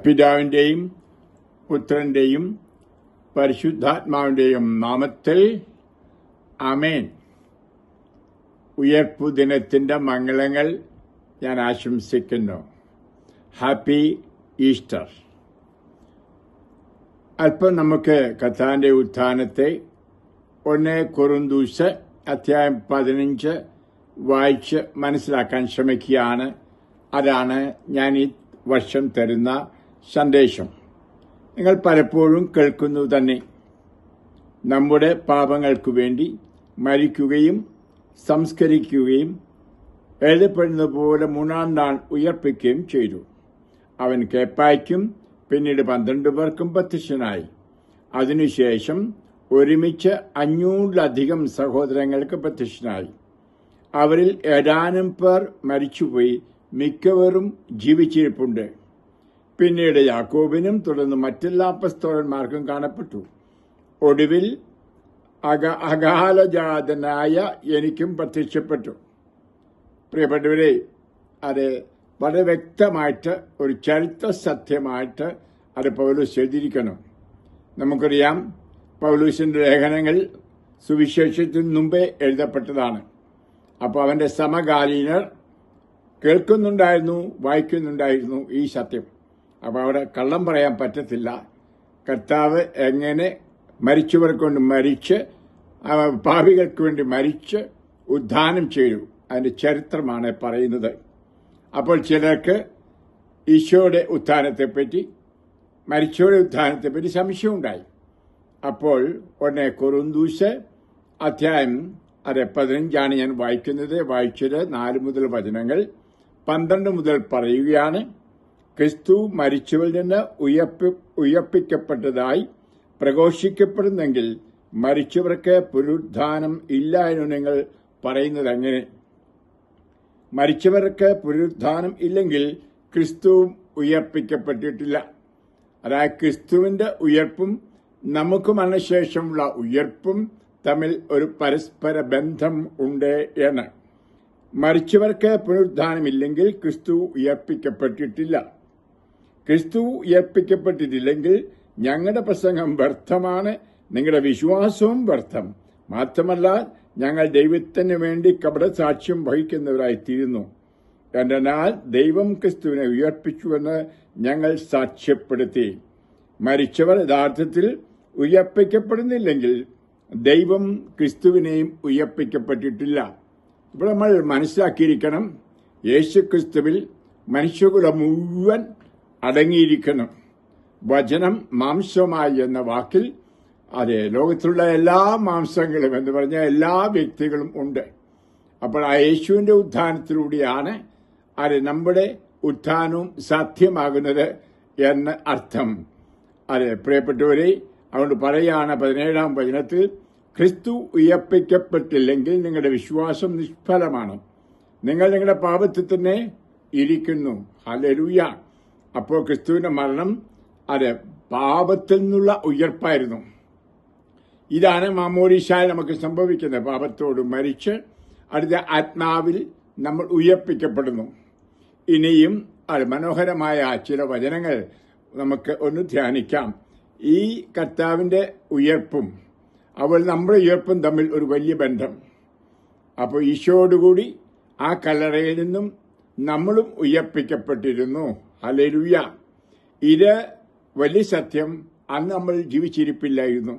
പിതാവിന്റെയും പുത്രന്റെയും പരിശുദ്ധാത്മാവിന്റെയും നാമത്തിൽ ആമേൻ. ഉയർപ്പു ദിനത്തിന്റെ മംഗളങ്ങൾ ഞാൻ ആശംസിക്കുന്നു. Happy Easter. അല്പം നമുക്ക് കർത്താവിന്റെ ഉത്ഥാനത്തെ 1 കൊരിന്ത്യർ അധ്യായം 15 വായിച്ച് മനസ്സിലാക്കാൻ ശ്രമിക്കുകയാണ്. അതാണ് ഞാൻ ഈ വർഷം തരുന്ന സന്ദേശം. നിങ്ങൾ പലപ്പോഴും കേൾക്കുന്നു തന്നെ, നമ്മുടെ പാപങ്ങൾക്കു വേണ്ടി മരിക്കുകയും സംസ്കരിക്കുകയും എഴുതപ്പെടുന്ന പോലെ 3-ാം നാൾ ഉയർപ്പിക്കുകയും ചെയ്തു. അവൻ കേപ്പായ്ക്കും പിന്നീട് 12 പേർക്കും പ്രത്യക്ഷനായി. അതിനുശേഷം ഒരുമിച്ച് 500-ലധികം സഹോദരങ്ങൾക്ക് പ്രത്യക്ഷനായി. അവരിൽ ഏതാനും പേർ മരിച്ചുപോയി, മിക്കവരും ജീവിച്ചിരിപ്പുണ്ട്. പിന്നീട് യാക്കോബിനും തുടർന്ന് മറ്റെല്ലാ അപ്പസ്തോലന്മാർക്കും കാണപ്പെട്ടു. ഒടുവിൽ അകാലജാതനായ എനിക്കും പ്രത്യക്ഷപ്പെട്ടു. പ്രിയപ്പെട്ടവരെ, അത് വളരെ വ്യക്തമായിട്ട് ഒരു ചരിത്ര സത്യമായിട്ട് അത് പൗലോസ് എഴുതിയിരിക്കണം. നമുക്കറിയാം, പൗലോസിന്റെ ലേഖനങ്ങൾ സുവിശേഷത്തിന് മുമ്പേ എഴുതപ്പെട്ടതാണ്. അപ്പോൾ അവന്റെ സമകാലീനർ കേൾക്കുന്നുണ്ടായിരുന്നു, വായിക്കുന്നുണ്ടായിരുന്നു ഈ സത്യം. അപ്പോൾ അവിടെ കള്ളം പറയാൻ പറ്റത്തില്ല. കർത്താവ് എങ്ങനെ മരിച്ചവർക്ക് കൊണ്ട് മരിച്ച്, പാപികൾക്ക് വേണ്ടി മരിച്ച് ഉദ്ധാനം ചെയ്തു, അതിന്റെ ചരിത്രമാണ് പറയുന്നത്. അപ്പോൾ ചിലർക്ക് ഈശോയുടെ ഉത്ഥാനത്തെപ്പറ്റി, മരിച്ചവരുടെ ഉത്ഥാനത്തെപ്പറ്റി സംശയമുണ്ടായി. അപ്പോൾ 1 കൊരിന്ത്യർ അധ്യായം 15 ഞാൻ വായിച്ചത് 4 മുതൽ വചനങ്ങൾ 12 മുതൽ പറയുകയാണ്. ക്രിസ്തു മരിച്ചവരിൽ നിന്ന് ഉയർപ്പിക്കപ്പെട്ടതായി പ്രഘോഷിക്കപ്പെടുന്നെങ്കിൽ മരിച്ചവർക്ക് പുനരുത്ഥാനം ഇല്ല എന്ന് നിങ്ങൾ പറയുന്നത് എങ്ങനെ? മരിച്ചവർക്ക് പുനരുത്ഥാനം ഇല്ലെങ്കിൽ ക്രിസ്തുവും ഉയർപ്പിക്കപ്പെട്ടിട്ടില്ല. അതായത് ക്രിസ്തുവിന്റെ ഉയർപ്പും നമുക്ക് മരണശേഷമുള്ള ഉയർപ്പും തമ്മിൽ ഒരു പരസ്പര ബന്ധം ഉണ്ട് എന്ന്. മരിച്ചവർക്ക് പുനരുത്ഥാനമില്ലെങ്കിൽ ക്രിസ്തു ഉയർപ്പിക്കപ്പെട്ടിട്ടില്ല. ക്രിസ്തു ഉയർപ്പിക്കപ്പെട്ടിട്ടില്ലെങ്കിൽ ഞങ്ങളുടെ പ്രസംഗം വ്യർത്ഥമാണ്, നിങ്ങളുടെ വിശ്വാസവും വ്യർത്ഥം. മാത്രമല്ല, ഞങ്ങൾ ദൈവത്തിന് വേണ്ടി കപടസാക്ഷ്യം വഹിക്കുന്നവരായിത്തീരുന്നു. എന്നാൽ ദൈവം ക്രിസ്തുവിനെ ഉയർപ്പിച്ചുവെന്ന് ഞങ്ങൾ സാക്ഷ്യപ്പെടുത്തി. മരിച്ചവർ യഥാർത്ഥത്തിൽ ഉയർപ്പിക്കപ്പെടുന്നില്ലെങ്കിൽ ദൈവം ക്രിസ്തുവിനെയും ഉയർപ്പിക്കപ്പെട്ടിട്ടില്ല. ഇപ്പോൾ നമ്മൾ മനസ്സിലാക്കിയിരിക്കണം, യേശു ക്രിസ്തുവിൽ മനുഷ്യകുലം മുഴുവൻ അടങ്ങിയിരിക്കണം. വചനം മാംസമായി എന്ന വാക്കിൽ അതെ ലോകത്തിലുള്ള എല്ലാ മാംസങ്ങളും എന്ന് പറഞ്ഞ എല്ലാ വ്യക്തികളും ഉണ്ട്. അപ്പോൾ ആ യേശുവിന്റെ ഉത്ഥാനത്തിലൂടെയാണ് അത് നമ്മുടെ ഉത്ഥാനവും സാധ്യമാകുന്നത് എന്ന് അർത്ഥം. അതെ പ്രിയപ്പെട്ടവരെ, അതുകൊണ്ട് പറയാണ് 17-ാം വചനത്തിൽ, ക്രിസ്തു ഉയർപ്പിക്കപ്പെട്ടില്ലെങ്കിൽ നിങ്ങളുടെ വിശ്വാസം നിഷ്ഫലമാണ്, നിങ്ങൾ നിങ്ങളുടെ പാപത്തിൽ തന്നെ ഇരിക്കുന്നു. ഹല്ലേലൂയ. അപ്പോൾ ക്രിസ്തുവിന്റെ മരണം അത് പാപത്തിൽ നിന്നുള്ള ഉയർപ്പായിരുന്നു. ഇതാണ് മാമോദീസായിൽ നമുക്ക് സംഭവിക്കുന്നത്. പാപത്തോട് മരിച്ച് അടുത്ത ആത്മാവിൽ നമ്മൾ ഉയർപ്പിക്കപ്പെടുന്നു. ഇനിയും അത് മനോഹരമായ ചില വചനങ്ങൾ നമുക്ക് ഒന്ന് ധ്യാനിക്കാം. ഈ കർത്താവിന്റെ ഉയർപ്പും അവൾ നമ്മുടെ ഉയർപ്പും തമ്മിൽ ഒരു വലിയ ബന്ധം. അപ്പോൾ ഈശോയോടുകൂടി ആ കല്ലറയിൽ നിന്നും നമ്മളും ഉയർപ്പിക്കപ്പെട്ടിരുന്നു. ഹല്ലേലൂയ. ഇത് വലിയ സത്യം. അന്ന് നമ്മൾ ജീവിച്ചിരിപ്പില്ലായിരുന്നു.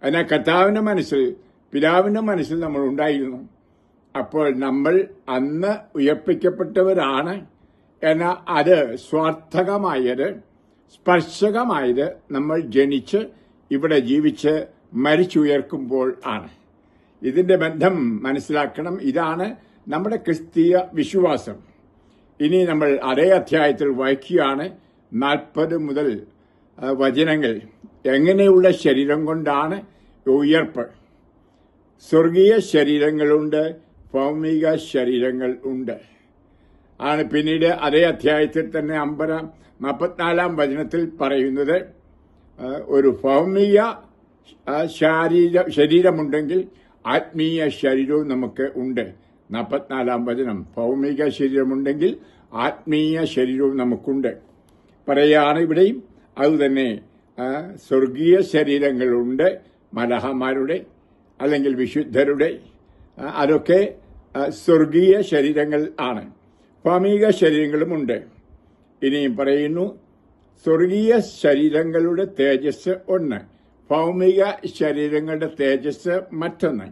എന്നാൽ കർത്താവിന്റെ മനസ്സിൽ, പിതാവിന്റെ മനസ്സിൽ നമ്മൾ ഉണ്ടായിരുന്നു. അപ്പോൾ നമ്മൾ അന്ന് ഉയർപ്പിക്കപ്പെട്ടവരാണ്. എന്നാൽ അത് സ്വാർത്ഥകമായത്, സ്പർശകമായത് നമ്മൾ ജനിച്ച് ഇവിടെ ജീവിച്ച് മരിച്ചുയർക്കുമ്പോൾ ആണ്. ഇതിന്റെ ബന്ധം മനസ്സിലാക്കണം. ഇതാണ് നമ്മുടെ ക്രിസ്തീയ വിശ്വാസം. ഇനി നമ്മൾ അതേ അധ്യായത്തിൽ വായിക്കുകയാണ് 40 മുതൽ വചനങ്ങൾ. എങ്ങനെയുള്ള ശരീരം കൊണ്ടാണ് ഉയർപ്പ്? സ്വർഗീയ ശരീരങ്ങളുണ്ട്, ഭൗമിക ശരീരങ്ങൾ ഉണ്ട് ആണ്. പിന്നീട് അതേ അധ്യായത്തിൽ തന്നെ 44-ാം വചനത്തിൽ പറയുന്നത്, ഒരു ഭൗമിക ശരീരമുണ്ടെങ്കിൽ ആത്മീയ ശരീരവും നമുക്ക് ഉണ്ട്. 44-ാം വചനം, ഭൗമിക ശരീരമുണ്ടെങ്കിൽ ആത്മീയ ശരീരവും നമുക്കുണ്ട്. പറയുകയാണ് ഇവിടെയും. അതുതന്നെ സ്വർഗീയ ശരീരങ്ങളുണ്ട്, മലഹന്മാരുടെ അല്ലെങ്കിൽ വിശുദ്ധരുടെ. അതൊക്കെ സ്വർഗീയ ശരീരങ്ങൾ ആണ്. ഭൗമിക ശരീരങ്ങളുമുണ്ട്. ഇനിയും പറയുന്നു, സ്വർഗീയ ശരീരങ്ങളുടെ തേജസ് ഒന്ന്, ഭൗമിക ശരീരങ്ങളുടെ തേജസ് മറ്റൊന്ന്.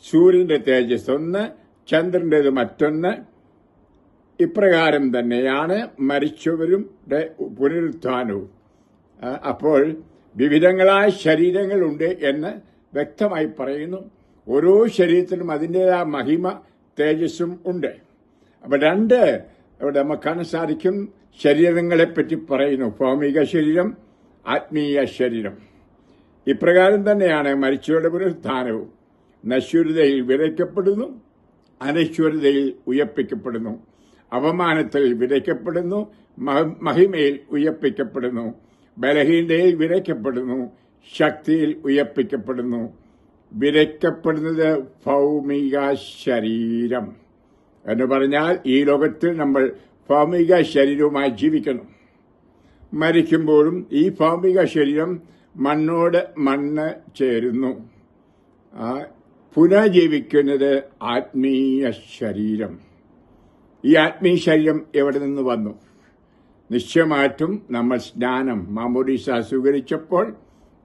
സൂര്യന്റെ തേജസ് ഒന്ന്, ചന്ദ്രന്റേത് മറ്റൊന്ന്. ഇപ്രകാരം തന്നെയാണ് മരിച്ചവരുടെ പുനരുത്ഥാനവും. അപ്പോൾ വിവിധങ്ങളായ ശരീരങ്ങളുണ്ട് എന്ന് വ്യക്തമായി പറയുന്നു. ഓരോ ശരീരത്തിനും അതിൻ്റെതായ മഹിമ തേജസ്സും ഉണ്ട്. അപ്പൊ രണ്ട് ഇവിടെ നമുക്ക് കാണാൻ സാധിക്കും. ശരീരങ്ങളെപ്പറ്റി പറയുന്നു, ഭൗമിക ശരീരം, ആത്മീയ ശരീരം. ഇപ്രകാരം തന്നെയാണ് മരിച്ചവരുടെ പുനരുത്ഥാനവും. നശ്വരതയിൽ വിതയ്ക്കപ്പെടുന്നു, അനശ്വരതയിൽ ഉയർപ്പിക്കപ്പെടുന്നു. അപമാനത്തിൽ വിതയ്ക്കപ്പെടുന്നു, മഹിമയിൽ ഉയർപ്പിക്കപ്പെടുന്നു. ബലഹീനതയിൽ വിതയ്ക്കപ്പെടുന്നു, ശക്തിയിൽ ഉയർപ്പിക്കപ്പെടുന്നു. വിതയ്ക്കപ്പെടുന്നത് ഭൗമിക ശരീരം എന്ന് പറഞ്ഞാൽ ഈ ലോകത്തിൽ നമ്മൾ ഭൗമിക ശരീരവുമായി ജീവിക്കുന്നു. മരിക്കുമ്പോഴും ഈ ഭൗമിക ശരീരം മണ്ണോട് മണ്ണ് ചേരുന്നു. പുനഃജീവിക്കുന്നത് ആത്മീയ ശരീരം. ഈ ആത്മീയ ശരീരം എവിടെ നിന്ന് വന്നു? നിശ്ചയമായിട്ടും നമ്മൾ സ്നാനം മാമോദീസ സ്വീകരിച്ചപ്പോൾ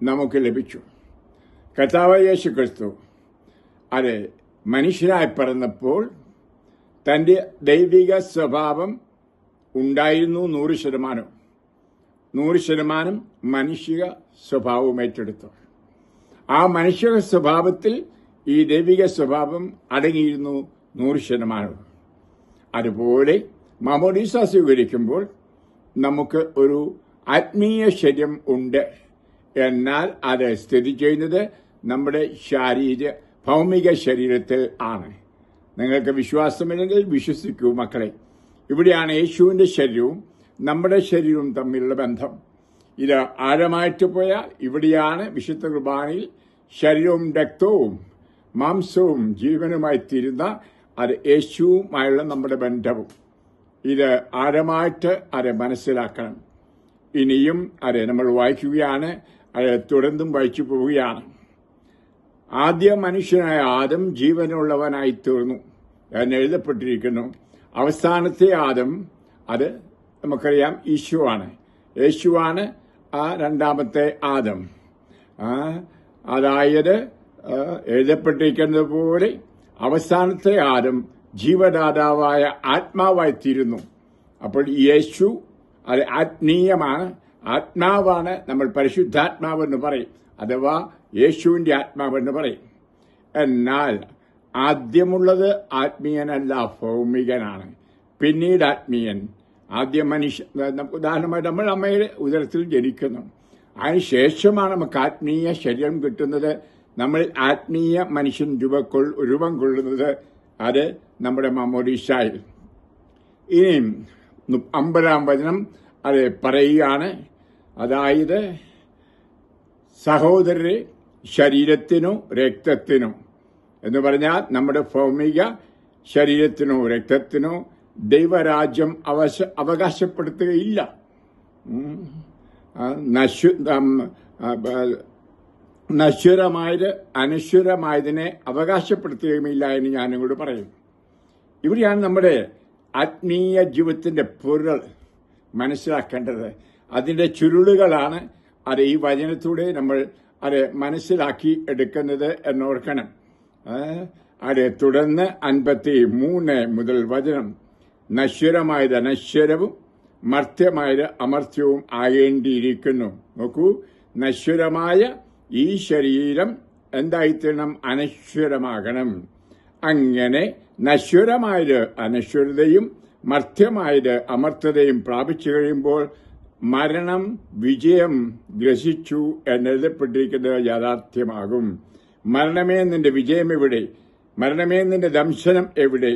നമുക്ക് ലഭിച്ചു. കർത്താവായ യേശു ക്രിസ്തു അത് മനുഷ്യനായി പിറന്നപ്പോൾ തന്റെ ദൈവിക സ്വഭാവം ഉണ്ടായിരുന്നു 100%. 100% മനുഷ്യ സ്വഭാവം ഏറ്റെടുത്തു. ആ മനുഷ്യ സ്വഭാവത്തിൽ ഈ ദൈവിക സ്വഭാവം അടങ്ങിയിരുന്നു 100%. അതുപോലെ മാമോദീസ സ്വീകരിക്കുമ്പോൾ നമുക്ക് ഒരു ആത്മീയ ശരീരം ഉണ്ട്. എന്നാൽ അത് സ്ഥിതി ചെയ്യുന്നത് നമ്മുടെ ഭൗമിക ശരീരത്തിൽ ആണ്. നിങ്ങൾക്ക് വിശ്വാസമില്ലെങ്കിൽ വിശ്വസിക്കൂ മക്കളെ. ഇവിടെയാണ് യേശുവിന്റെ ശരീരവും നമ്മുടെ ശരീരവും തമ്മിലുള്ള ബന്ധം. ഇത് ആഴമായിട്ട് പോയാൽ ഇവിടെയാണ് വിശുദ്ധ കുർബാനയിൽ ശരീരവും രക്തവും മാംസവും ജീവനുമായി തീരുന്ന അത് യേശുവുമായുള്ള നമ്മുടെ ബന്ധവും. ഇത് ആഴമായിട്ട് അത് മനസ്സിലാക്കണം. ഇനിയും അത് നമ്മൾ വായിക്കുകയാണ്, അത് തുടർന്നും വായിച്ചു പോവുകയാണ്. ആദ്യ മനുഷ്യനായ ആദം ജീവനുള്ളവനായി തീർന്നു എന്ന് എഴുതപ്പെട്ടിരിക്കുന്നു. അവസാനത്തെ ആദം അത് നമുക്കറിയാം യേശുവാണ്. യേശുവാണ് ആ രണ്ടാമത്തെ ആദം. അതായത് എഴുതപ്പെട്ടിരിക്കുന്നത് പോലെ അവസാനത്തെ ആദം ജീവദാതാവായ ആത്മാവായി തീരുന്നു. അപ്പോൾ യേശു അത് ആത്മീയമാണ്, ആത്മാവാണ്. നമ്മൾ പരിശുദ്ധാത്മാവെന്ന് പറയും, അഥവാ യേശുവിന്റെ ആത്മാവെന്ന് പറയും. എന്നാൽ ആദ്യമുള്ളത് ആത്മീയനല്ല, ഭൗമികനാണ്. പിന്നീട് ആത്മീയൻ. ആദ്യ മനുഷ്യൻ, ഉദാഹരണമായി നമ്മൾ അമ്മയുടെ ഉദരത്തിൽ ജനിക്കുന്നു. അതിനുശേഷമാണ് നമുക്ക് ആത്മീയ ശരീരം കിട്ടുന്നത്. നമ്മൾ ആത്മീയ മനുഷ്യൻ രൂപം കൊള്ളുന്നത് അത് നമ്മുടെ മാമോദീസായിൽ. ഇനി 50-ാം വചനം അത് പറയുകയാണ്. അതായത് സഹോദരരെ, ശരീരത്തിനോ രക്തത്തിനോ എന്ന് പറഞ്ഞാൽ നമ്മുടെ ഭൗമിക ശരീരത്തിനോ രക്തത്തിനോ ദൈവരാജ്യം അവകാശപ്പെടുത്തുകയില്ല. നശ്വരമായത് അനശ്വരമായതിനെ അവകാശപ്പെടുത്തുകയുമില്ല എന്ന് ഞാൻ നിങ്ങളോട് പറയും. ഇവിടെയാണ് നമ്മുടെ ആത്മീയ ജീവിതത്തിന്റെ പൊരുൾ മനസ്സിലാക്കേണ്ടത്. അതിന്റെ ചുരുളുകളാണ് അത് ഈ വചനത്തിലൂടെ നമ്മൾ അത് മനസ്സിലാക്കി എടുക്കുന്നത് എന്നോർക്കണം. അത് തുടർന്ന് 53 മുതൽ വചനം, നശ്വരമായത് അനശ്വരവും മർത്യമായത് അമർത്യവും ആകേണ്ടിയിരിക്കുന്നു. നോക്കൂ, നശ്വരമായ ഈ ശരീരം എന്തായിത്തീരണം? അനശ്വരമാകണം. അങ്ങനെ നശ്വരമായത് അനശ്വരതയും മർത്യമായത് അമർത്യതയും പ്രാപിച്ചു കഴിയുമ്പോൾ മരണം വിജയം ഗ്രസിച്ചു എന്നെഴുതപ്പെട്ടിരിക്കുന്നത് യാഥാർത്ഥ്യമാകും. മരണമേ നിന്റെ വിജയം എവിടെ? മരണമേ നിന്റെ ദംശനം എവിടെ?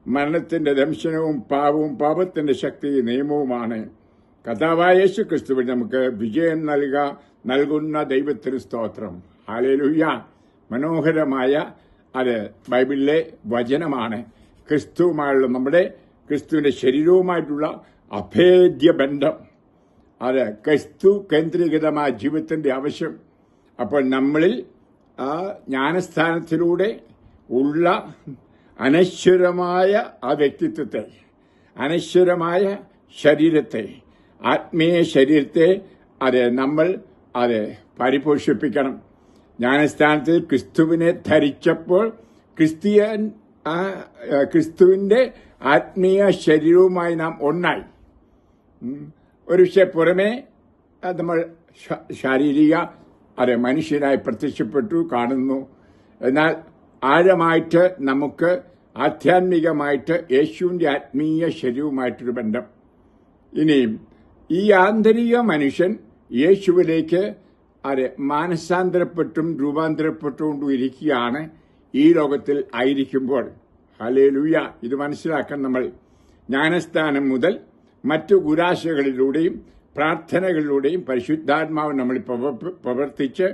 മരണത്തിന്റെ ദംശനവും പാപവും പാപത്തിന്റെ ശക്തി നിയമവുമാണ്. കർത്താവായ യേശു ക്രിസ്തുവിൽ നമുക്ക് വിജയം നൽകുന്ന ദൈവത്തിന് സ്തോത്രം. ഹല്ലേലൂയ. മനോഹരമായ അത് ബൈബിളിലെ വചനമാണ്. ക്രിസ്തുവുമായുള്ള നമ്മുടെ ക്രിസ്തുവിന്റെ ശരീരവുമായിട്ടുള്ള അഭേദ്യ ബന്ധം. അത് ക്രിസ്തു കേന്ദ്രീകൃതമായ ജീവിതത്തിന്റെ ആവശ്യം. അപ്പോൾ നമ്മളിൽ ആ ജ്ഞാനസ്ഥാനത്തിലൂടെ ഉള്ള അനശ്വരമായ ആ വ്യക്തിത്വത്തെ, അനശ്വരമായ ശരീരത്തെ, ആത്മീയ ശരീരത്തെ നമ്മൾ പരിപോഷിപ്പിക്കണം. ജ്ഞാനസ്ഥാനത്തിൽ ക്രിസ്തുവിനെ ധരിച്ചപ്പോൾ ക്രിസ്തുവിന്റെ ആത്മീയ ശരീരവുമായി നാം ഒന്നായി. ഒരു പക്ഷേ പുറമേ നമ്മൾ ശാരീരിക മനുഷ്യനായി പ്രത്യക്ഷപ്പെട്ടു കാണുന്നു. എന്നാൽ ആഴമായിട്ട് നമുക്ക് ആധ്യാത്മികമായിട്ട് യേശുവിന്റെ ആത്മീയ ശരീരവുമായിട്ടൊരു ബന്ധം. ഇനിയും ഈ ആന്തരിക മനുഷ്യൻ യേശുവിലേക്ക് മാനസാന്തരപ്പെട്ടും രൂപാന്തരപ്പെട്ടുകൊണ്ടും ഇരിക്കുകയാണ് ഈ ലോകത്തിൽ ആയിരിക്കുമ്പോൾ. ഹല്ലേലൂയ! ഇത് മനസ്സിലാക്കാൻ നമ്മൾ ജ്ഞാനസ്ഥാനം മുതൽ മറ്റു ഗുരാശകളിലൂടെയും പ്രാർത്ഥനകളിലൂടെയും പരിശുദ്ധാത്മാവ് നമ്മൾ പ്രവർത്തിച്ച്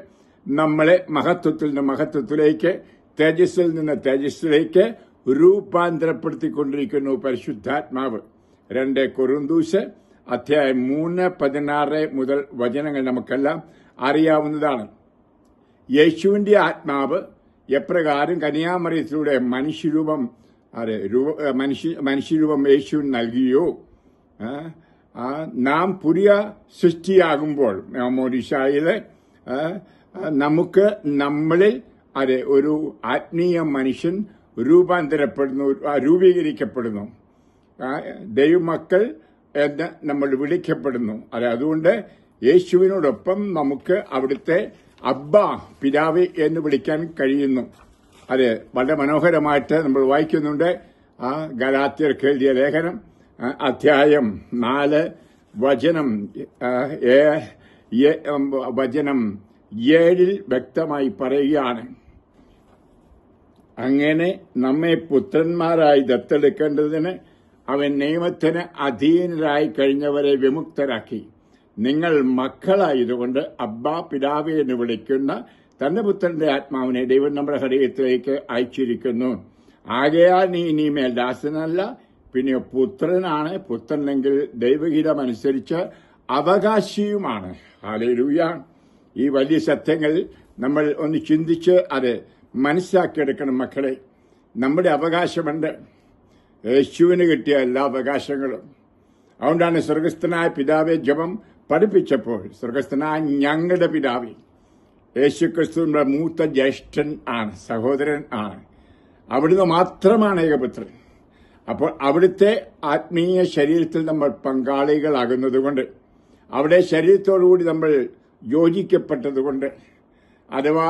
നമ്മളെ മഹത്വത്തിൽ നിന്ന് മഹത്വത്തിലേക്ക്, തേജസ്സിൽ നിന്ന് തേജസ്സിലേക്ക് രൂപാന്തരപ്പെടുത്തിക്കൊണ്ടിരിക്കുന്നു പരിശുദ്ധാത്മാവ്. 2 കൊരിന്ത്യർ അധ്യായം 3:16 മുതൽ വചനങ്ങൾ നമുക്കെല്ലാം അറിയാവുന്നതാണ്. യേശുവിന്റെ ആത്മാവ് എപ്രകാരം കന്യാമറിയത്തിലൂടെ മനുഷ്യരൂപം യേശുവിന് നൽകിയോ, നാം പുതിയ സൃഷ്ടിയാകുമ്പോൾ മോദിശായില് നമുക്ക് നമ്മളിൽ ഒരു ആത്മീയ മനുഷ്യൻ രൂപീകരിക്കപ്പെടുന്നു. ദൈവമക്കൾ എന്ന് നമ്മൾ വിളിക്കപ്പെടുന്നു. അതുകൊണ്ട് യേശുവിനോടൊപ്പം നമുക്ക് അവിടുത്തെ അബ്ബ, പിതാവേ എന്ന് വിളിക്കാൻ കഴിയുന്നു. വളരെ മനോഹരമായിട്ട് നമ്മൾ വായിക്കുന്നുണ്ട്. ഗലാത്യർക്ക് എഴുതിയ ലേഖനം അധ്യായം 4 വചനം 7 വ്യക്തമായി പറയുകയാണ്. അങ്ങനെ നമ്മെ പുത്രന്മാരായി ദത്തെടുക്കേണ്ടതിന് അവൻ നിയമത്തിന് അധീനരായി കഴിഞ്ഞവരെ വിമുക്തരാക്കി. നിങ്ങൾ മക്കളായതുകൊണ്ട് അബ്ബാ, പിതാവേ എന്ന് വിളിക്കുന്ന തന്റെ പുത്രന്റെ ആത്മാവിനെ ദൈവം നമ്മുടെ ഹൃദയത്തിലേക്ക് അയച്ചിരിക്കുന്നു. ആകയാൽ നീ ഇനിമേൽ ദാസനല്ല, പിന്നെ പുത്രനാണ്. പുത്രനെങ്കിൽ ദൈവഹിതമനുസരിച്ച് അവകാശിയുമാണ്. ഹല്ലേലൂയ! ഈ വലിയ സത്യങ്ങൾ നമ്മൾ ഒന്ന് ചിന്തിച്ച് മനസ്സിലാക്കിയെടുക്കണം മക്കളെ. നമ്മുടെ അവകാശമുണ്ട്, യേശുവിന് കിട്ടിയ എല്ലാ അവകാശങ്ങളും. അതുകൊണ്ടാണ് സ്വർഗസ്ഥനായ പിതാവെ ജപം പഠിപ്പിച്ചപ്പോൾ സ്വർഗസ്ഥനായ ഞങ്ങളുടെ പിതാവേ, യേശുക്രിസ്തുവിന്റെ മൂത്ത ജ്യേഷ്ഠൻ ആണ്, സഹോദരൻ ആണ്. അവിടുന്ന് മാത്രമാണ് ഏകപുത്രൻ. അപ്പോൾ അവിടുത്തെ ആത്മീയ ശരീരത്തിൽ നമ്മൾ പങ്കാളികളാകുന്നതുകൊണ്ട്, അവിടെ ശരീരത്തോടുകൂടി നമ്മൾ യോജിക്കപ്പെട്ടതുകൊണ്ട്, അഥവാ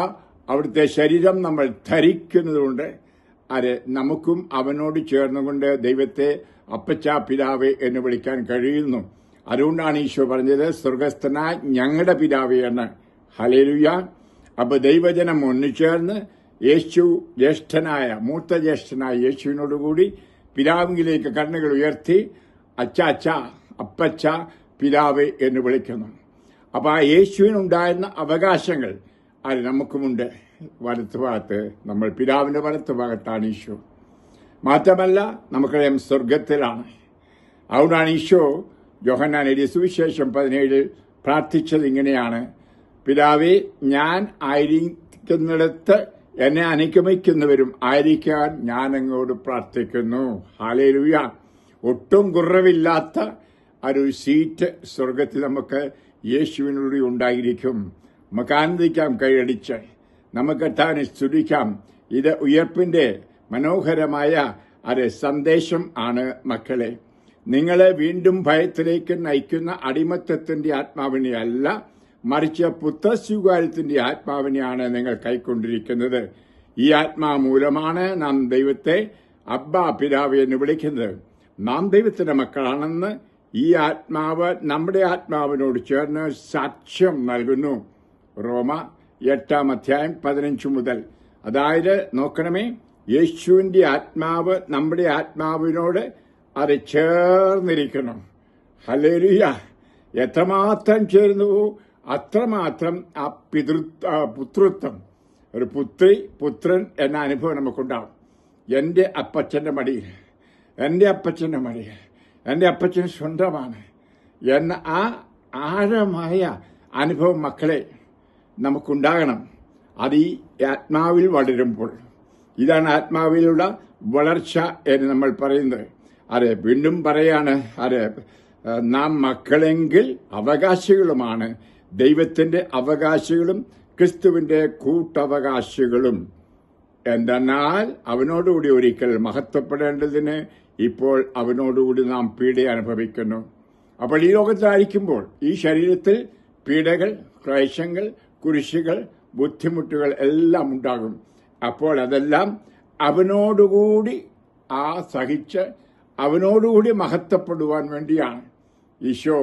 അവിടുത്തെ ശരീരം നമ്മൾ ധരിക്കുന്നതുകൊണ്ട് നമുക്കും അവനോട് ചേർന്നുകൊണ്ട് ദൈവത്തെ അപ്പച്ച, പിതാവേ എന്ന് വിളിക്കാൻ കഴിയുന്നു. അതുകൊണ്ടാണ് ഈശോ പറഞ്ഞത് സ്വർഗസ്ഥനായ ഞങ്ങളുടെ പിതാവേ എന്ന്. ഹല്ലേലൂയ! അപ്പൊ ദൈവജനം ഒന്നിച്ചേർന്ന് യേശു മൂത്ത ജ്യേഷ്ഠനായ യേശുവിനോടുകൂടി പിതാവിലേക്ക് കണ്ണുകൾ ഉയർത്തി അച്ചാച്ച, അപ്പച്ച, പിതാവേ എന്ന് വിളിക്കുന്നു. അപ്പൊ ആ യേശുവിനുണ്ടായിരുന്ന അവകാശങ്ങൾ നമുക്കുമുണ്ട്. വലത്തുഭാഗത്ത് നമ്മൾ പിതാവിന്റെ വലത്തുഭാഗത്താണ് ഈശോ. മാത്രമല്ല നമുക്കറിയാം സ്വർഗത്തിലാണ്. അതുകൊണ്ടാണ് ഈശോ യോഹന്നാൻ എഴുതിയ സുവിശേഷം 17 പ്രാർത്ഥിച്ചത് ഇങ്ങനെയാണ്: പിതാവേ, ഞാൻ ആയിരിക്കുന്നിടത്ത് എന്നെ അനുഗമിക്കുന്നവരും ആയിരിക്കാൻ ഞാൻ അങ്ങോട് പ്രാർത്ഥിക്കുന്നു. ഹല്ലേലൂയ! ഒട്ടും കുറവില്ലാത്ത ഒരു സീറ്റ് സ്വർഗത്തിൽ നമുക്ക് യേശുവിനോട് ഉണ്ടായിരിക്കും. നമുക്ക് ആനന്ദിക്കാം, കൈയടിച്ച് നമുക്ക് താൻ സ്തുതിക്കാം. ഇത് ഉയർപ്പിന്റെ മനോഹരമായ സന്ദേശം ആണ് മക്കളെ. നിങ്ങളെ വീണ്ടും ഭയത്തിലേക്ക് നയിക്കുന്ന അടിമത്തത്തിന്റെ ആത്മാവിനെ അല്ല, മറിച്ച് പുത്രസ്വീകാര്യത്തിന്റെ ആത്മാവിനെയാണ് നിങ്ങൾ കൈക്കൊണ്ടിരിക്കുന്നത്. ഈ ആത്മാവ് മൂലമാണ് നാം ദൈവത്തെ അബ്ബാ, പിതാവ് എന്ന് വിളിക്കുന്നത്. നാം ദൈവത്തിന്റെ മക്കളാണെന്ന് ഈ ആത്മാവ് നമ്മുടെ ആത്മാവിനോട് ചേർന്ന് സാക്ഷ്യം നൽകുന്നു. റോമ 8:15 മുതൽ. അതായത് നോക്കണമേ, യേശുവിന്റെ ആത്മാവ് നമ്മുടെ ആത്മാവിനോട് ചേർന്നിരിക്കണം. ഹല്ലേലൂയ! എത്രമാത്രം ചേർന്നുവോ അത്രമാത്രം ആ പുത്രത്വം, ഒരു പുത്രൻ എന്ന അനുഭവം നമുക്കുണ്ടാവും. എന്റെ അപ്പച്ചന്റെ മടിയിൽ, എന്റെ അപ്പച്ചൻ സ്വന്തമാണ് എന്ന ആഴമായ അനുഭവം മക്കളെ നമുക്കുണ്ടാകണം. അത് ഈ ആത്മാവിൽ വളരുമ്പോൾ. ഇതാണ് ആത്മാവിലുള്ള വളർച്ച എന്ന് നമ്മൾ പറയുന്നത്. അതെ, വീണ്ടും പറയാണ്, അതെ, നാം മക്കളെങ്കിൽ അവകാശികളുമാണ്, ദൈവത്തിന്റെ അവകാശികളും ക്രിസ്തുവിന്റെ കൂട്ടവകാശികളും. എന്തെന്നാൽ അവനോടുകൂടി ഒരിക്കൽ മഹത്വപ്പെടേണ്ടതിന് ഇപ്പോൾ അവനോടുകൂടി നാം പീഡ അനുഭവിക്കുന്നു. അപ്പോൾ ഈ ലോകത്തായിരിക്കുമ്പോൾ ഈ ശരീരത്തിൽ പീഡകൾ, ക്ലേശങ്ങൾ, കുരിശുകൾ, ബുദ്ധിമുട്ടുകൾ എല്ലാം ഉണ്ടാകും. അപ്പോൾ അതെല്ലാം അവനോടുകൂടി സഹിച്ച് അവനോടുകൂടി മഹത്വപ്പെടുവാൻ വേണ്ടിയാണ്. ഈശോ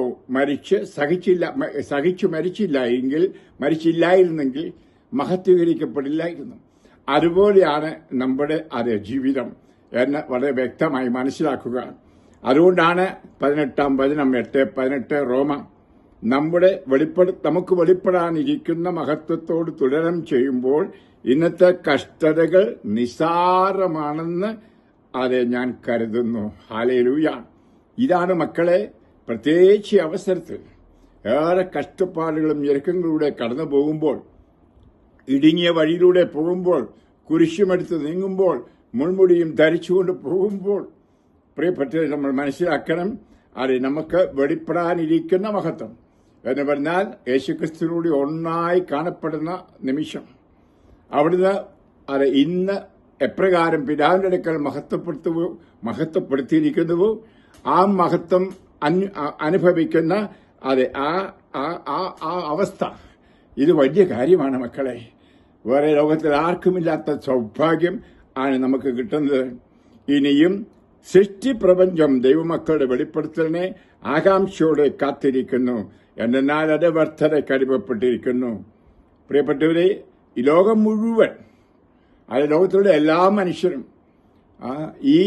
സഹിച്ചു മരിച്ചില്ലായിരുന്നെങ്കിൽ മഹത്വീകരിക്കപ്പെടില്ലായിരുന്നു. അതുപോലെയാണ് നമ്മുടെ ജീവിതം എന്ന് വളരെ വ്യക്തമായി മനസ്സിലാക്കുക. അതുകൊണ്ടാണ് 18 റോമ നമുക്ക് വെളിപ്പെടാനിരിക്കുന്ന മഹത്വത്തോട് തുലനം ചെയ്യുമ്പോൾ ഇന്നത്തെ കഷ്ടതകൾ നിസ്സാരമാണെന്ന് ഞാൻ കരുതുന്നു. ഹല്ലേലൂയ. ഇതാണ് മക്കളെ, പ്രത്യേകിച്ച് അവസരത്തിൽ ഏറെ കഷ്ടപ്പാടുകളും ഞെരുക്കങ്ങളിലൂടെ കടന്നു പോകുമ്പോൾ, ഇടുങ്ങിയ വഴിയിലൂടെ പോകുമ്പോൾ, കുരിശുമെടുത്ത് നീങ്ങുമ്പോൾ, മുൾമുടിയും ധരിച്ചുകൊണ്ട് പോകുമ്പോൾ, പ്രിയപ്പെട്ടവരെ നമ്മൾ മനസ്സിലാക്കണം, നമുക്ക് വെളിപ്പെടാനിരിക്കുന്ന മഹത്വം എന്ന് പറഞ്ഞാൽ യേശുക്രിസ്തുവിനോട് ഒന്നായി കാണപ്പെടുന്ന നിമിഷം. അവിടുന്ന് ഇന്ന് എപ്രകാരം പിതാവിന്റെ അടുക്കൽ മഹത്വപ്പെടുത്തിയിരിക്കുന്നുവോ ആ മഹത്വം അനുഭവിക്കുന്ന ആ അവസ്ഥ, ഇത് വലിയ കാര്യമാണ് മക്കളെ. വേറെ ലോകത്തിൽ ആർക്കുമില്ലാത്ത സൗഭാഗ്യം ആണ് നമുക്ക് കിട്ടുന്നത്. ഇനിയും സൃഷ്ടിപ്രപഞ്ചം ദൈവമക്കളുടെ വെളിപ്പെടുത്തലിനെ ആകാംക്ഷയോടെ കാത്തിരിക്കുന്നു. എന്നാൽ അത് വ്യർത്ഥതയ്ക്ക് അടിമപ്പെട്ടിരിക്കുന്നു. പ്രിയപ്പെട്ടവരെ, ഈ ലോകം മുഴുവൻ, ലോകത്തിലുള്ള എല്ലാ മനുഷ്യരും ഈ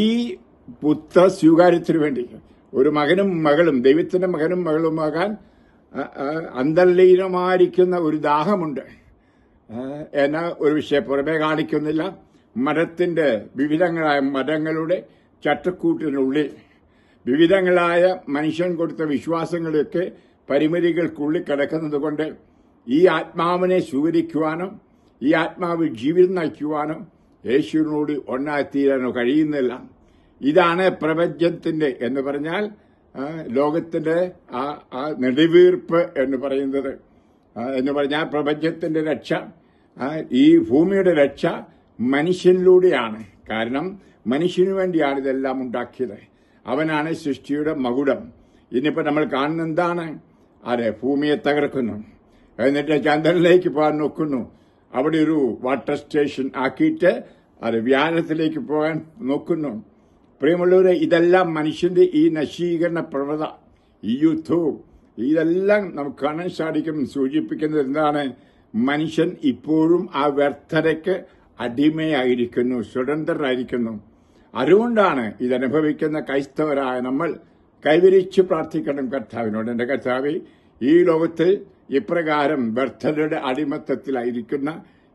പുത്ര സ്വീകാര്യത്തിനു വേണ്ടി ഒരു മകനും മകളും, ദൈവത്തിന്റെ മകനും മകളുമാകാൻ അന്തർലീനമായിരിക്കുന്ന ഒരു ദാഹമുണ്ട് എന്ന ഒരു വിഷയം പുറമെ കാണിക്കുന്നില്ല. വിവിധങ്ങളായ മതങ്ങളുടെ ചട്ടക്കൂട്ടിനുള്ളിൽ വിവിധങ്ങളായ മനുഷ്യൻ കൊടുത്ത വിശ്വാസങ്ങളൊക്കെ പരിമിതികൾക്കുള്ളിൽ കിടക്കുന്നത് കൊണ്ട് ഈ ആത്മാവിനെ സ്വീകരിക്കുവാനോ ഈ ആത്മാവിൽ ജീവിതം നയിക്കുവാനോ യേശുവിനോട് ഒന്നായിത്തീരാനോ കഴിയുന്നില്ല. ഇതാണ് പ്രപഞ്ചത്തിന്റെ എന്ന് പറഞ്ഞാൽ ലോകത്തിന്റെ ആ നെടുവീർപ്പ് എന്ന് പറയുന്നത്. എന്ന് പറഞ്ഞാൽ പ്രപഞ്ചത്തിന്റെ രക്ഷ, ഈ ഭൂമിയുടെ രക്ഷ മനുഷ്യനിലൂടെയാണ്. കാരണം മനുഷ്യനു വേണ്ടിയാണ് ഇതെല്ലാം ഉണ്ടാക്കിയത്. അവനാണ് സൃഷ്ടിയുടെ മകുടം. ഇന്നിപ്പോ നമ്മൾ കാണുന്ന എന്താണ്? ഭൂമിയെ തകർക്കുന്നു, എന്നിട്ട് ചന്ദ്രനിലേക്ക് പോകാൻ നോക്കുന്നു, അവിടെ ഒരു വാട്ടർ സ്റ്റേഷൻ ആക്കിയിട്ട് വ്യാഴത്തിലേക്ക് പോകാൻ നോക്കുന്നു. പ്രിയമുള്ളവരെ, ഇതെല്ലാം മനുഷ്യന്റെ ഈ നശീകരണ പ്രവണത, ഈ യുദ്ധവും ഇതെല്ലാം നമുക്ക് കാണാൻ സാധിക്കും. സൂചിപ്പിക്കുന്നത് എന്താണ്? മനുഷ്യൻ ഇപ്പോഴും ആ വ്യർത്ഥതയ്ക്ക് അടിമയായിരിക്കുന്നു, സ്വതന്ത്രരായിരിക്കുന്നു. അതുകൊണ്ടാണ് ഇതനുഭവിക്കുന്ന ക്രൈസ്തവരായ നമ്മൾ കൈവരിച്ച് പ്രാർത്ഥിക്കണം കർത്താവിനോട്. എന്റെ കർത്താവേ, ഈ ലോകത്തിൽ ഇപ്രകാരം വ്യർത്ഥതയുടെ അടിമത്തത്തിലായിരിക്കുന്ന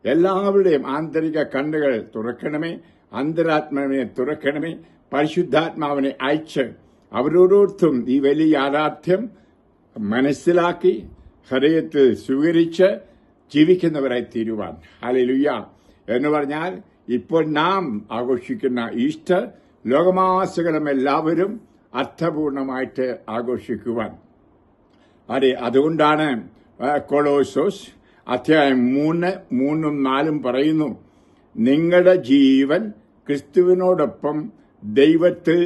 എല്ലാവരുടെയും ആന്തരിക കണ്ണുകൾ തുറക്കണമേ, അന്തരാത്മാവിനെ തുറക്കണമേ, പരിശുദ്ധാത്മാവിനെ അയച്ച് അവരോടൊത്തും ഈ വലിയ യാഥാർത്ഥ്യം മനസ്സിലാക്കി ഹൃദയത്തിൽ സ്വീകരിച്ച് ജീവിക്കുന്നവരായി തീരുവാൻ. ഹല്ലേലൂയ. എന്ന് പറഞ്ഞാൽ ഇപ്പോൾ നാം ആഘോഷിക്കുന്ന ഈസ്റ്റർ ലോകമാസകലം എല്ലാവരും അർത്ഥപൂർണമായിട്ട് ആഘോഷിക്കുവാൻ. അതുകൊണ്ടാണ് കൊളോസോസ് അധ്യായം 3:3-4 പറയുന്നു, നിങ്ങളുടെ ജീവൻ ക്രിസ്തുവിനോടൊപ്പം ദൈവത്തിൽ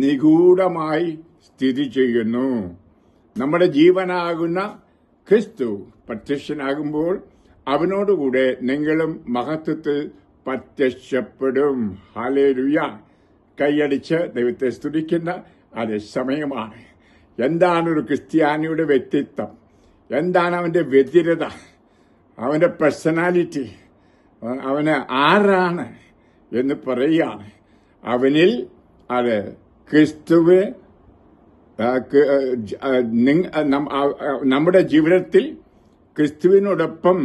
നിഗൂഢമായി സ്ഥിതി ചെയ്യുന്നു. നമ്മുടെ ജീവനാകുന്ന ക്രിസ്തു പ്രത്യക്ഷനാകുമ്പോൾ അവനോടുകൂടെ നിങ്ങളും മഹത്വത്തിൽ പ്രത്യക്ഷപ്പെടും. ഹല്ലേലൂയ. കൈയടിച്ച് ദൈവത്തെ സ്തുതിക്കുന്ന സമയമാണ്. എന്താണ് ഒരു ക്രിസ്ത്യാനിയുടെ വ്യക്തിത്വം? എന്താണ് അവന്റെ വ്യതിരത, അവന്റെ പേഴ്സണാലിറ്റി, അവന് ആരാണ് എന്ന് പറയുകയാണ്. അവനിൽ ക്രിസ്തുവ് നമ്മുടെ ജീവിതത്തിൽ ക്രിസ്തുവിനോടൊപ്പം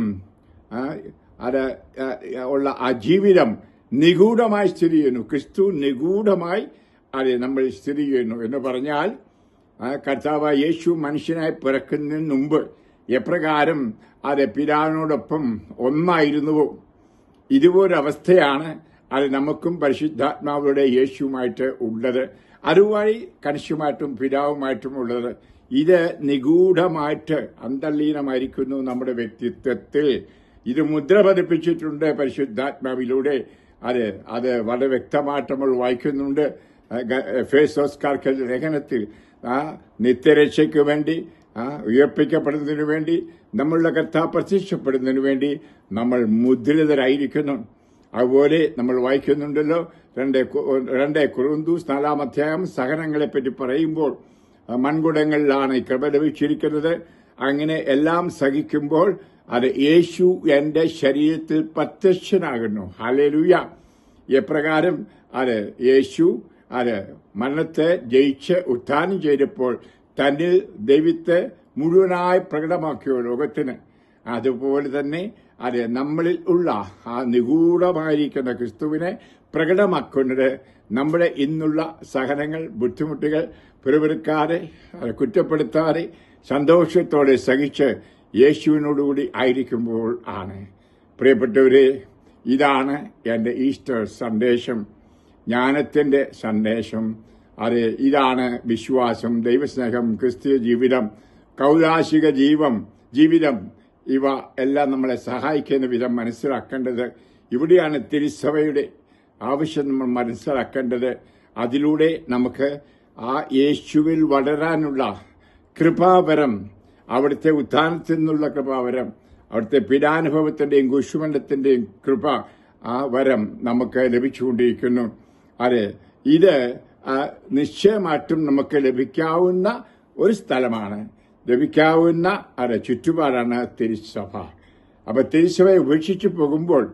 ഉള്ള ആ ജീവിതം നിഗൂഢമായി സ്ഥിതി ചെയ്യുന്നു. ക്രിസ്തു നിഗൂഢമായി നമ്മൾ സ്ഥിതി ചെയ്യുന്നു എന്ന് പറഞ്ഞാൽ കർത്താവ് യേശു മനുഷ്യനായി പിറക്കുന്നതിന് മുമ്പ് എപ്രകാരം അത് പിതാവിനോടൊപ്പം ഒന്നായിരുന്നുവോ ഇതുപോലൊരവസ്ഥയാണ് അത് നമുക്കും പരിശുദ്ധാത്മാവുടെ യേശുവുമായിട്ട് ഉള്ളത്. അതുവഴി കണിശുമായിട്ടും പിതാവുമായിട്ടും ഉള്ളത്. ഇത് നിഗൂഢമായിട്ട് അന്തർലീനമായിരിക്കുന്നു നമ്മുടെ വ്യക്തിത്വത്തിൽ. ഇത് മുദ്ര പതിപ്പിച്ചിട്ടുണ്ട് പരിശുദ്ധാത്മാവിലൂടെ. അത് വളരെ വ്യക്തമായിട്ട് നമ്മൾ വായിക്കുന്നുണ്ട്. എഫേസോസ്കാർക്ക് ലേഖനത്തിൽ നിത്യരക്ഷയ്ക്ക് വേണ്ടി ഉയർപ്പിക്കപ്പെടുന്നതിനു വേണ്ടി നമ്മളുടെ കർത്താവ് പ്രത്യക്ഷപ്പെടുന്നതിനു വേണ്ടി നമ്മൾ മുദ്രിതരായിരിക്കുന്നു. അതുപോലെ നമ്മൾ വായിക്കുന്നുണ്ടല്ലോ 2 കൊരിന്ത്യർ 4 അധ്യായം സഹനങ്ങളെപ്പറ്റി പറയുമ്പോൾ മൺകുടങ്ങളിലാണ് കൃപ ലഭിച്ചിരിക്കുന്നത്. അങ്ങനെ എല്ലാം സഹിക്കുമ്പോൾ അത് യേശു എന്റെ ശരീരത്തിൽ പ്രത്യക്ഷനാകുന്നു. ഹല്ലേലൂയ. എപ്രകാരം യേശു മരണത്തെ ജയിച്ച് ഉത്ഥാനം ചെയ്തപ്പോൾ തന്നിൽ ദൈവത്തെ മുഴുവനായി പ്രകടമാക്കിയോ ലോകത്തിന്, അതുപോലെ തന്നെ നമ്മളിൽ ഉള്ള ആ നിഗൂഢമായിരിക്കുന്ന ക്രിസ്തുവിനെ പ്രകടമാക്കുന്നത് നമ്മുടെ ഇന്നുള്ള സഹനങ്ങൾ, ബുദ്ധിമുട്ടുകൾ പിറുപിറുക്കാതെ കുറ്റപ്പെടുത്താതെ സന്തോഷത്തോടെ സഹിച്ച് യേശുവിനോടുകൂടി ആയിരിക്കുമ്പോൾ ആണ്. പ്രിയപ്പെട്ടവരെ, ഇതാണ് എൻ്റെ ഈസ്റ്റർ സന്ദേശം, ജ്ഞാനത്തിന്റെ സന്ദേശം. ഇതാണ് വിശ്വാസം, ദൈവസ്നേഹം, ക്രിസ്തീയ ജീവിതം, കൗലാശിക ജീവിതം. ഇവ എല്ലാം നമ്മളെ സഹായിക്കുന്ന വിധം മനസ്സിലാക്കേണ്ടത്. ഇവിടെയാണ് തിരുസഭയുടെ ആവശ്യം നമ്മൾ മനസ്സിലാക്കേണ്ടത്. അതിലൂടെ നമുക്ക് ആ യേശുവിൽ വളരാനുള്ള കൃപാവരം, അവിടുത്തെ ഉത്ഥാനത്തിൽ നിന്നുള്ള കൃപാവരം, അവിടുത്തെ പീഡാനുഭവത്തിന്റെയും കുരിശുമരണത്തിന്റെയും കൃപ, ആ വരം നമുക്ക് ലഭിച്ചുകൊണ്ടിരിക്കുന്നു. ഇത് നിശ്ചയമായിട്ടും നമുക്ക് ലഭിക്കാവുന്ന ഒരു സ്ഥലമാണ്, ലഭിക്കാവുന്ന ചുറ്റുപാടാണ് തിരുസഭ. അപ്പൊ തിരുസഭയെ ഉപേക്ഷിച്ചു പോകുമ്പോൾ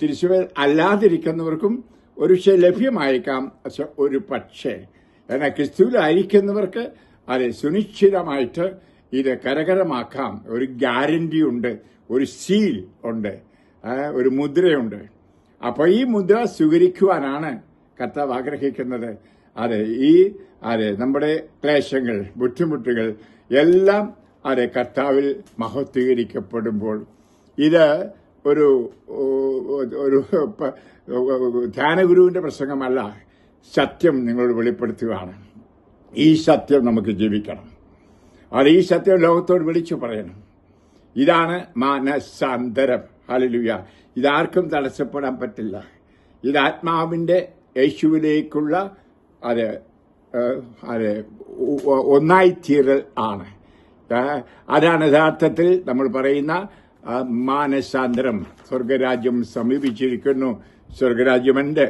തിരുസഭയിൽ അല്ലാതിരിക്കുന്നവർക്കും ഒരു ലഭ്യമായേക്കാം. ഒരു പക്ഷേ എന്നാൽ ക്രിസ്തുവിലായിരിക്കുന്നവർക്ക് സുനിശ്ചിതമായിട്ട് ഇത് കരകരമാക്കാം. ഒരു ഗ്യാരണ്ടി ഉണ്ട്, ഒരു സീൽ ഉണ്ട്, ഒരു മുദ്രയുണ്ട്. അപ്പൊ ഈ മുദ്ര സ്വീകരിക്കുവാനാണ് കർത്താവ് ആഗ്രഹിക്കുന്നത്. നമ്മുടെ ക്ലേശങ്ങൾ, ബുദ്ധിമുട്ടുകൾ എല്ലാം കർത്താവിൽ മഹത്വീകരിക്കപ്പെടുമ്പോൾ ഇത് ഒരു ധ്യാനഗുരുവിന്റെ പ്രസംഗമല്ല, സത്യം നിങ്ങളോട് വെളിപ്പെടുത്തുകയാണ്. ഈ സത്യം നമുക്ക് ജീവിക്കണം. ഈ സത്യം ലോകത്തോട് വിളിച്ചു പറയണം. ഇതാണ് മാനസാന്തരം. ഹല്ലേലൂയ. ഇതാർക്കും തടസ്സപ്പെടാൻ പറ്റില്ല. ഇത് ആത്മാവിന്റെ യേശുവിലേക്കുള്ള ഒന്നായിത്തീരൽ ആണ്. അതാണ് യഥാർത്ഥത്തിൽ നമ്മൾ പറയുന്ന മാനസാന്തരം. സ്വർഗരാജ്യം സമീപിച്ചിരിക്കുന്നു. സ്വർഗരാജ്യമുണ്ട്.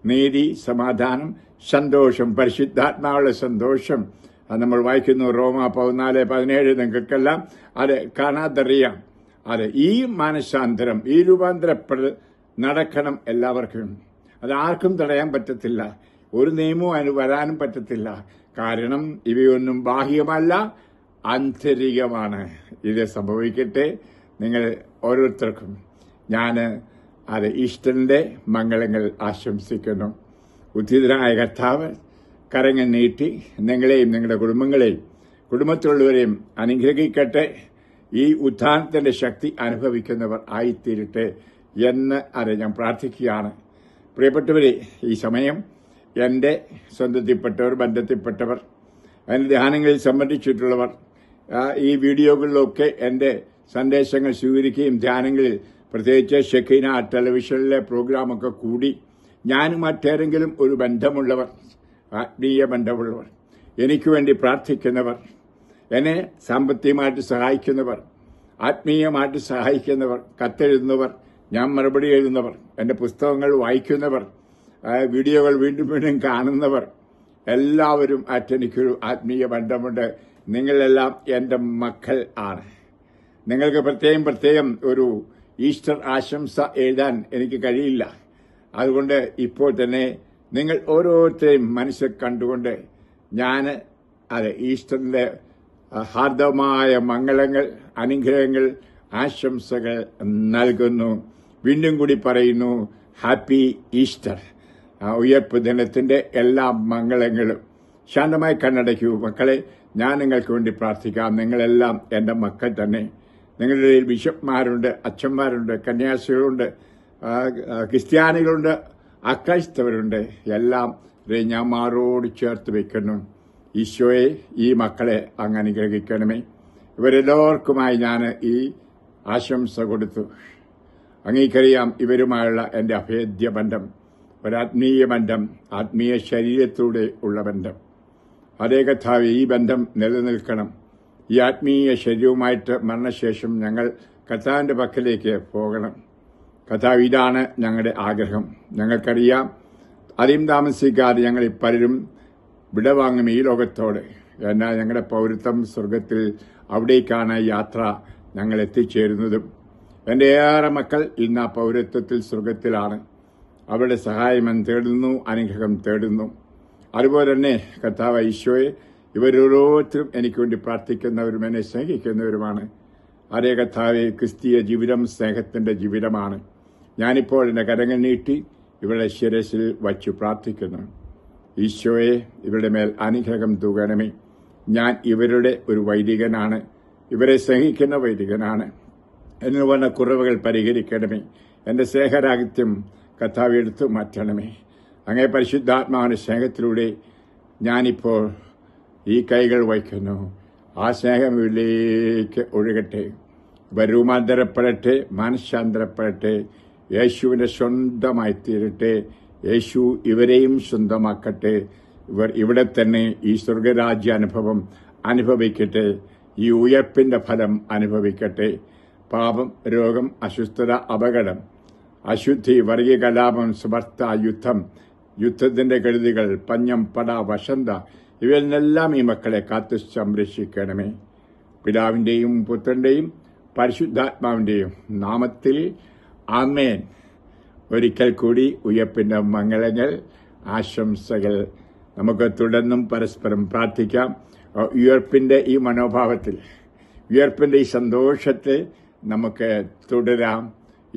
നീതി, സമാധാനം, സന്തോഷം, പരിശുദ്ധാത്മാവുള്ള സന്തോഷം. നമ്മൾ വായിക്കുന്നു റോമ 14:17. നിങ്ങൾക്കെല്ലാം കാണാതറിയാം. ഈ മാനസാന്തരം, ഈ രൂപാന്തരപ്പെടൽ നടക്കണം എല്ലാവർക്കും. അതാർക്കും തടയാൻ പറ്റത്തില്ല. ഒരു നിയമവും അതിന് വരാനും പറ്റത്തില്ല. കാരണം ഇവയൊന്നും ബാഹ്യമല്ല, ആന്തരികമാണ്. ഇത് സംഭവിക്കട്ടെ നിങ്ങൾ ഓരോരുത്തർക്കും. ഞാൻ ഈസ്റ്ററിന്റെ മംഗളങ്ങൾ ആശംസിക്കുന്നു. ഉദ്ധിതനായ കർത്താവ് കരങ്ങൾ നീട്ടി നിങ്ങളെയും നിങ്ങളുടെ കുടുംബങ്ങളെയും കുടുംബത്തിലുള്ളവരെയും അനുഗ്രഹിക്കട്ടെ. ഈ ഉത്ഥാനത്തിന്റെ ശക്തി അനുഭവിക്കുന്നവർ ആയിത്തീരട്ടെ എന്ന് ഞാൻ പ്രാർത്ഥിക്കുകയാണ്. പ്രിയപ്പെട്ടവരെ, ഈ സമയം എൻ്റെ സ്വന്തത്തിൽപ്പെട്ടവർ, ബന്ധത്തിൽപ്പെട്ടവർ, എൻ്റെ ധ്യാനങ്ങളിൽ സംബന്ധിച്ചിട്ടുള്ളവർ, ഈ വീഡിയോകളിലൊക്കെ എൻ്റെ സന്ദേശങ്ങൾ സ്വീകരിക്കുകയും ധ്യാനങ്ങളിൽ പ്രത്യേകിച്ച് ഷെക്കീന ടെലിവിഷനിലെ പ്രോഗ്രാമൊക്കെ കൂടി ഞാനും മറ്റേതെങ്കിലും ഒരു ബന്ധമുള്ളവർ, ആത്മീയ ബന്ധമുള്ളവർ, എനിക്ക് വേണ്ടി പ്രാർത്ഥിക്കുന്നവർ, എന്നെ സാമ്പത്തികമായിട്ട് സഹായിക്കുന്നവർ, ആത്മീയമായിട്ട് സഹായിക്കുന്നവർ, കത്തെഴുതുന്നവർ, ഞാൻ മറുപടി എഴുതുന്നവർ, എൻ്റെ പുസ്തകങ്ങൾ വായിക്കുന്നവർ, വീഡിയോകൾ വീണ്ടും വീണ്ടും കാണുന്നവർ, എല്ലാവരും എനിക്കൊരു ആത്മീയ ബന്ധമുണ്ട്. നിങ്ങളെല്ലാം എൻ്റെ മക്കൾ ആണ്. നിങ്ങൾക്ക് പ്രത്യേകം ഒരു ഈസ്റ്റർ ആശംസ എഴുതാൻ എനിക്ക് കഴിയില്ല. അതുകൊണ്ട് ഇപ്പോൾ തന്നെ നിങ്ങൾ ഓരോരുത്തരെയും മനസ്സിൽ കണ്ടുകൊണ്ട് ഞാൻ ഈസ്റ്ററിന്റെ ഹാർദമായ മംഗളങ്ങൾ, അനുഗ്രഹങ്ങൾ, ആശംസകൾ നൽകുന്നു. വീണ്ടും കൂടി പറയുന്നു, ഹാപ്പി ഈസ്റ്റർ. ഉയർപ്പ് ദിനത്തിന്റെ എല്ലാ മംഗളങ്ങളും ശാന്തമായി കണ്ണടയ്ക്കൂ. മക്കളെ, ഞാൻ നിങ്ങൾക്ക് വേണ്ടി പ്രാർത്ഥിക്കാം. നിങ്ങളെല്ലാം എൻ്റെ മക്കൾ തന്നെ. നിങ്ങളുടെ ഇടയിൽ ബിഷപ്പ്മാരുണ്ട്, അച്ഛന്മാരുണ്ട്, കന്യാസികളുണ്ട്, ക്രിസ്ത്യാനികളുണ്ട്, അക്രൈസ്തവരുണ്ട്. എല്ലാം ഞാൻ മാറോട് ചേർത്ത് വെക്കുന്നു. ഈശോയെ, ഈ മക്കളെ അങ്ങ് അനുഗ്രഹിക്കണമേ. ഇവരെല്ലാവർക്കുമായി ഞാൻ ഈ ആശംസ കൊടുത്തു. അങ്ങേക്കറിയാം ഇവരുമായുള്ള എൻ്റെ അഭേദ്യ ബന്ധം, ഒരാത്മീയ ബന്ധം, ആത്മീയ ശരീരത്തിലൂടെ ഉള്ള ബന്ധം. അതേ കർത്താവേ, ഈ ബന്ധം നിലനിൽക്കണം. ഈ ആത്മീയ ശരീരവുമായിട്ട് മരണശേഷം ഞങ്ങൾ കർത്താവിൻ്റെ പക്കലേക്ക് പോകണം. കർത്താവ്, ഇതാണ് ഞങ്ങളുടെ ആഗ്രഹം. ഞങ്ങൾക്കറിയാം അധികം താമസിക്കാതെ ഞങ്ങൾ പലരും വിടവാങ്ങും ഈ ലോകത്തോട്. എന്നാൽ ഞങ്ങളുടെ പൗരത്വം സ്വർഗത്തിൽ, അവിടേക്കാണ് യാത്ര ഞങ്ങൾ എത്തിച്ചേരുന്നതും. എൻ്റെ ഏറെ മക്കൾ ഇന്ന് ആ പൗരത്വത്തിൽ സ്വർഗത്തിലാണ്. അവരുടെ സഹായം തേടുന്നു, അനുഗ്രഹം തേടുന്നു. അതുപോലെ തന്നെ കർത്താവ് ഈശോയെ, ഇവരോരോരുത്തരും എനിക്ക് വേണ്ടി പ്രാർത്ഥിക്കുന്നവരും എന്നെ സ്നേഹിക്കുന്നവരുമാണ്. അതേ കർത്താവെ, ക്രിസ്തീയ ജീവിതം സ്നേഹത്തിന്റെ ജീവിതമാണ്. ഞാനിപ്പോൾ എൻ്റെ കരങ്ങൾ നീട്ടി ഇവരുടെ ശിരസിൽ വച്ചു പ്രാർത്ഥിക്കുന്നു. ഈശോയെ, ഇവരുടെ മേൽ അനുഗ്രഹം തൂകണമേ. ഞാൻ ഇവരുടെ ഒരു വൈദികനാണ്, ഇവരെ സ്നേഹിക്കുന്ന വൈദികനാണ്. എന്ന് പറഞ്ഞ കുറവുകൾ പരിഹരിക്കണമേ. എൻ്റെ സ്നേഹരാഹിത്യം കർത്താവ് എടുത്തു മാറ്റണമേ. അങ്ങേ പരിശുദ്ധാത്മാവിന്റെ സ്നേഹത്തിലൂടെ ഞാനിപ്പോൾ ഈ കൈകൾ വയ്ക്കുന്നു. ആ സ്നേഹം ഇവരിലേക്ക് ഒഴുകട്ടെ. ഇവർ രൂപാന്തരപ്പെടട്ടെ, മനഃശാന്തരപ്പെടട്ടെ, യേശുവിന്റെ സ്വന്തമായി തീരട്ടെ. യേശു ഇവരെയും സ്വന്തമാക്കട്ടെ. ഇവർ ഇവിടെ തന്നെ ഈ സ്വർഗരാജ്യാനുഭവം അനുഭവിക്കട്ടെ. ഈ ഉയർപ്പിന്റെ ഫലം അനുഭവിക്കട്ടെ. പാപം, രോഗം, അസ്വസ്ഥത, അപകടം, അശുദ്ധി, വർഗീയ കലാപം, സമർത്ഥ യുദ്ധത്തിന്റെ കെടുതികൾ, പഞ്ഞം, പട, വസന്ത, ഇവയിൽ നിന്നെല്ലാം ഈ മക്കളെ കാത്തു സംരക്ഷിക്കണമേ. പിതാവിന്റെയും പുത്രന്റെയും പരിശുദ്ധാത്മാവിന്റെയും നാമത്തിൽ ആമേൻ. ഒരിക്കൽ കൂടി ഉയർപ്പിന്റെ മംഗളങ്ങൾ, ആശംസകൾ. നമുക്ക് തുടർന്നും പരസ്പരം പ്രാർത്ഥിക്കാം. ഉയർപ്പിന്റെ ഈ മനോഭാവത്തിൽ, ഉയർപ്പിന്റെ ഈ സന്തോഷത്തെ നമുക്ക് തുടരാം.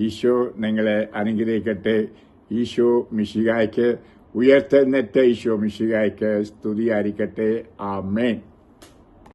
ഈശോ നിങ്ങളെ അനുഗ്രഹിക്കട്ടെ. ഈശോ മിശിഹായ്ക്ക്, ഉയർത്തെഴുന്നേറ്റ ഈശോ മിശിഹായ്ക്ക് സ്തുതിയായിരിക്കട്ടെ. ആമേൻ.